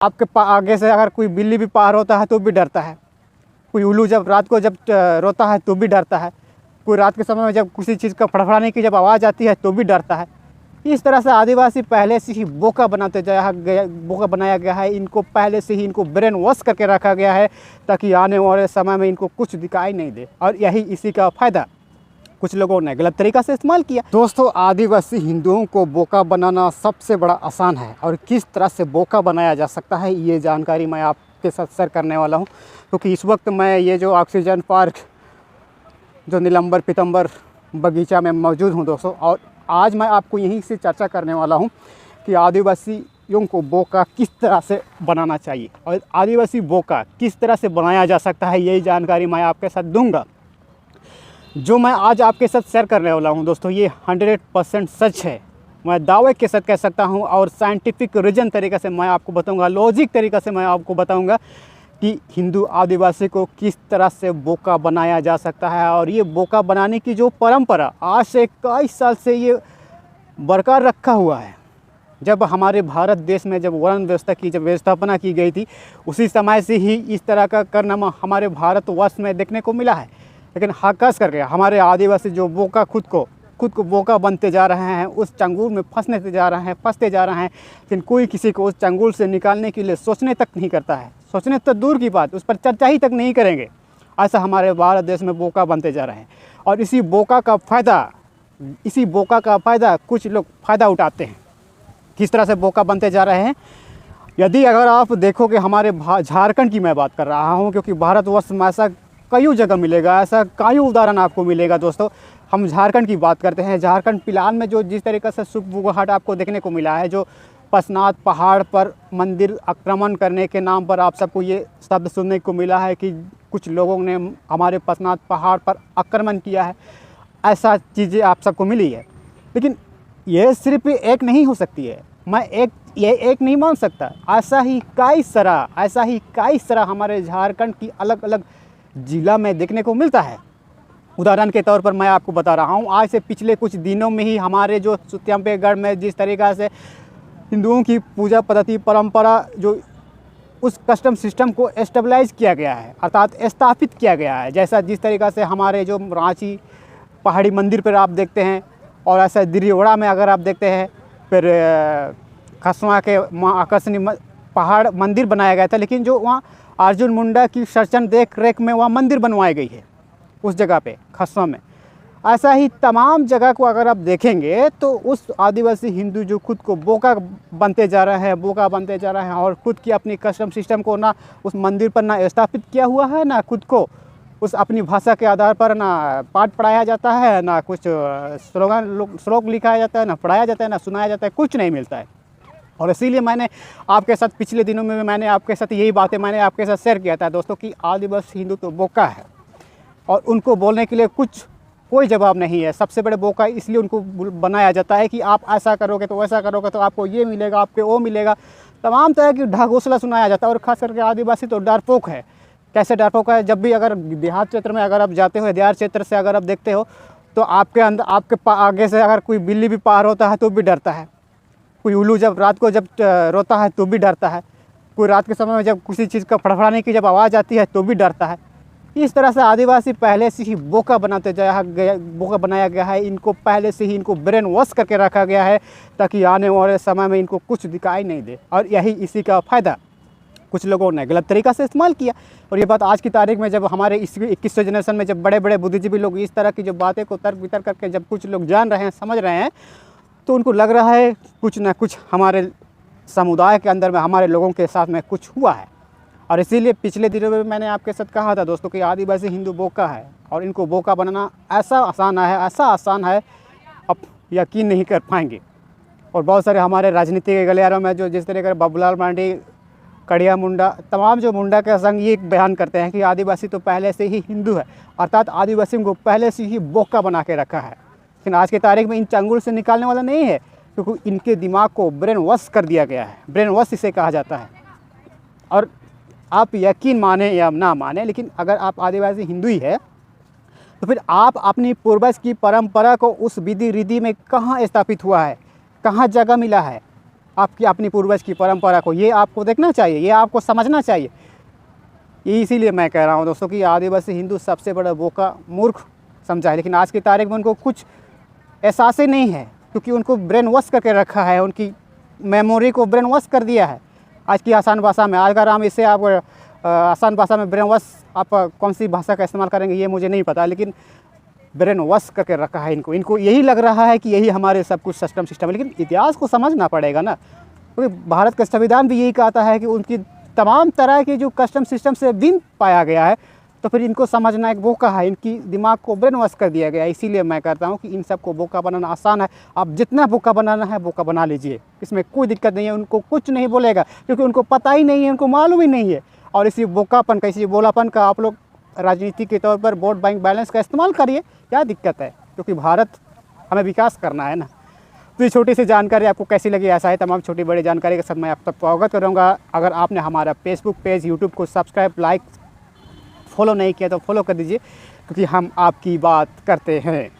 आपके आगे से अगर कोई बिल्ली भी पार होता है तो भी डरता है। कोई उल्लू जब रात को जब रोता है तो भी डरता है। कोई रात के समय में जब किसी चीज़ का फड़फड़ाने की जब आवाज़ आती है तो भी डरता है। इस तरह से आदिवासी पहले से ही बोका बनाया गया है। इनको पहले से ही इनको ब्रेन वॉश करके रखा गया है ताकि आने वाले समय में इनको कुछ दिखाई नहीं दे, और यही इसी का फ़ायदा कुछ लोगों ने गलत तरीक़ा से इस्तेमाल किया। दोस्तों, आदिवासी हिंदुओं को बोका बनाना सबसे बड़ा आसान है, और किस तरह से बोका बनाया जा सकता है ये जानकारी मैं आपके साथ शेयर करने वाला हूँ। क्योंकि इस वक्त मैं ये जो ऑक्सीजन पार्क जो नीलंबर पीतंबर बगीचा में मौजूद हूँ दोस्तों, और आज मैं आपको यहीं से चर्चा करने वाला हूँ कि आदिवासियों को बोका किस तरह से बनाना चाहिए और आदिवासी बोका किस तरह से बनाया जा सकता है, यही जानकारी मैं आपके साथ दूंगा। जो मैं आज आपके साथ शेयर करने वाला हूं दोस्तों, ये 100% सच है। मैं दावे के साथ कह सकता हूं, और साइंटिफिक रीजन तरीक़े से मैं आपको बताऊंगा, लॉजिक तरीक़े से मैं आपको बताऊंगा कि हिंदू आदिवासी को किस तरह से बोका बनाया जा सकता है। और ये बोका बनाने की जो परंपरा आज से कई साल से ये बरकरार रखा हुआ है। जब हमारे भारत देश में जब वर्ण व्यवस्था की जब स्थापना की गई थी, उसी समय से ही इस तरह का करना हमारे भारतवर्ष में देखने को मिला है। लेकिन खास करके हमारे आदिवासी जो बोका खुद को बोका बनते जा रहे हैं, उस चंगुल में फंसते जा रहे हैं, लेकिन कोई किसी को उस चंगुल से निकालने के लिए सोचने तक नहीं करता है। सोचने तो दूर की बात, उस पर चर्चा ही तक नहीं करेंगे। ऐसा हमारे भारत देश में बोका बनते जा रहे हैं, और इसी बोका का फ़ायदा कुछ लोग फ़ायदा उठाते हैं। किस तरह से बोका बनते जा रहे हैं, यदि अगर आप देखोगे हमारे झारखंड की मैं बात कर रहा हूँ, क्योंकि भारतवर्ष में ऐसा कई जगह मिलेगा, ऐसा कई उदाहरण आपको मिलेगा दोस्तों। हम झारखंड की बात करते हैं। झारखंड फिलहाल में जो जिस तरीक़े से सुखबुगाहट आपको देखने को मिला है, जो पशनाथ पहाड़ पर मंदिर आक्रमण करने के नाम पर आप सबको ये शब्द सुनने को मिला है कि कुछ लोगों ने हमारे पशनाथ पहाड़ पर आक्रमण किया है, ऐसा चीज़ें आप सबको मिली है। लेकिन ये सिर्फ एक नहीं हो सकती है, मैं एक नहीं मान सकता। ऐसा ही कई सारा हमारे झारखंड की अलग अलग ज़िला में देखने को मिलता है। उदाहरण के तौर पर मैं आपको बता रहा हूँ, आज से पिछले कुछ दिनों में ही हमारे जो सुत्याम्पेगढ़ में जिस तरीक़ा से हिंदुओं की पूजा पद्धति परंपरा जो उस कस्टम सिस्टम को एस्टेबलाइज किया गया है, अर्थात स्थापित किया गया है। जैसा जिस तरीक़ा से हमारे जो रांची पहाड़ी मंदिर पर आप देखते हैं, और ऐसा दिरियोड़ा में अगर आप देखते हैं, फिर खसवा के आकर्षणीय पहाड़ मंदिर बनाया गया था, लेकिन जो वहाँ अर्जुन मुंडा की सर्जन देख रेख में वहाँ मंदिर बनवाई गई है उस जगह पे खसवा में। ऐसा ही तमाम जगह को अगर आप देखेंगे तो उस आदिवासी हिंदू जो खुद को बोका बनते जा रहे हैं और खुद की अपनी कस्टम सिस्टम को ना उस मंदिर पर ना स्थापित किया हुआ है, ना खुद को उस अपनी भाषा के आधार पर ना पाठ पढ़ाया जाता है, ना कुछ श्लोक लिखाया जाता है, ना पढ़ाया जाता है, ना सुनाया जाता है, कुछ नहीं मिलता है। और इसीलिए मैंने आपके साथ पिछले दिनों में मैंने आपके साथ यही बातें मैंने आपके साथ शेयर किया था दोस्तों कि आदिवासी हिंदू तो बोका है, और उनको बोलने के लिए कोई जवाब नहीं है। सबसे बड़े बोका इसलिए उनको बनाया जाता है कि आप ऐसा करोगे तो वैसा करोगे तो आपको ये मिलेगा, आपको वो मिलेगा, तमाम तरह की ढागोसला सुनाया जाता है। और ख़ास करके आदिवासी तो डरपोक है। कैसे डरपोक है, जब भी अगर देहात क्षेत्र में अगर आप जाते हो, देहात क्षेत्र से अगर आप देखते हो तो आपके आगे से अगर कोई बिल्ली भी पार होता है तो भी डरता है। कोई उल्लू जब रात को जब रोता है तो भी डरता है। कोई रात के समय में जब किसी चीज़ का फड़फड़ाने की जब आवाज़ आती है तो भी डरता है। इस तरह से आदिवासी पहले से ही बोका बनाया गया है। इनको पहले से ही इनको ब्रेन वॉश करके रखा गया है ताकि आने वाले समय में इनको कुछ दिखाई नहीं दे, और यही इसी का फ़ायदा कुछ लोगों ने गलत तरीक़ा से इस्तेमाल किया। और ये बात आज की तारीख में जब हमारे इस 21वीं जनरेशन में जब बड़े बड़े बुद्धिजीवी लोग इस तरह की जो बातें को तर्क वितर्क करके जब कुछ लोग जान रहे हैं, समझ रहे हैं, तो उनको लग रहा है कुछ ना कुछ हमारे समुदाय के अंदर में हमारे लोगों के साथ में कुछ हुआ है। और इसीलिए पिछले दिनों में मैंने आपके साथ कहा था दोस्तों कि आदिवासी हिंदू बोका है, और इनको बोका बनाना ऐसा आसान है आप यकीन नहीं कर पाएंगे। और बहुत सारे हमारे राजनीति के गलियारों में जो जिस तरह का बाबूलाल मरांडी, कड़िया मुंडा, तमाम जो मुंडा के संग ये बयान करते हैं कि आदिवासी तो पहले से ही हिंदू है, अर्थात आदिवासियों को पहले से ही बोका बना के रखा है। लेकिन आज की तारीख में इन चंगुल से निकालने वाला नहीं है, क्योंकि इनके दिमाग को ब्रेन वॉश कर दिया गया है। ब्रेन वॉश इसे कहा जाता है। और आप यकीन माने या ना माने, लेकिन अगर आप आदिवासी हिंदू ही है तो फिर आप अपनी पूर्वज की परंपरा को उस विधि रिधि में कहाँ स्थापित हुआ है, कहाँ जगह मिला है, आपकी अपनी पूर्वज की परंपरा को, ये आपको देखना चाहिए, ये आपको समझना चाहिए। ये इसीलिए मैं कह रहा हूँ दोस्तों कि आदिवासी हिंदू सबसे बड़ा बोका मूर्ख समझा है, लेकिन आज की तारीख में उनको कुछ एहसास ही नहीं है, क्योंकि उनको ब्रेन वॉश करके रखा है, उनकी मेमोरी को ब्रेन वॉश कर दिया है। आज की आसान भाषा में, अगर हम इसे आप आसान भाषा में ब्रेन वॉश, आप कौन सी भाषा का इस्तेमाल करेंगे ये मुझे नहीं पता, लेकिन ब्रेन वॉश करके रखा है इनको यही लग रहा है कि यही हमारे सब कुछ सिस्टम है। लेकिन इतिहास को समझना पड़ेगा ना, क्योंकि भारत का संविधान भी यही कहता है कि उनकी तमाम तरह के जो कस्टम सिस्टम से भिन्न पाया गया है, तो फिर इनको समझना एक बोका है, इनकी दिमाग को ब्रेन वॉश कर दिया गया है। इसीलिए मैं कहता हूँ कि इन सबको बोका बनाना आसान है, आप जितना बोका बनाना है बोका बना लीजिए, इसमें कोई दिक्कत नहीं है। उनको कुछ नहीं बोलेगा, क्योंकि उनको पता ही नहीं है, उनको मालूम ही नहीं है। और इसी बोकापन का, इसी बोलापन का आप लोग राजनीति के तौर पर वोट बैंक बैलेंस का इस्तेमाल करिए, क्या दिक्कत है, क्योंकि भारत हमें विकास करना है ना। तो ये छोटी सी जानकारी आपको कैसी लगी, ऐसा है तमाम छोटी बड़ी जानकारी के साथ मैं आप तक अवगत करूँगा। अगर आपने हमारा फेसबुक पेज, यूट्यूब को सब्सक्राइब, लाइक, फॉलो नहीं किया तो फॉलो कर दीजिए, क्योंकि हम आपकी बात करते हैं।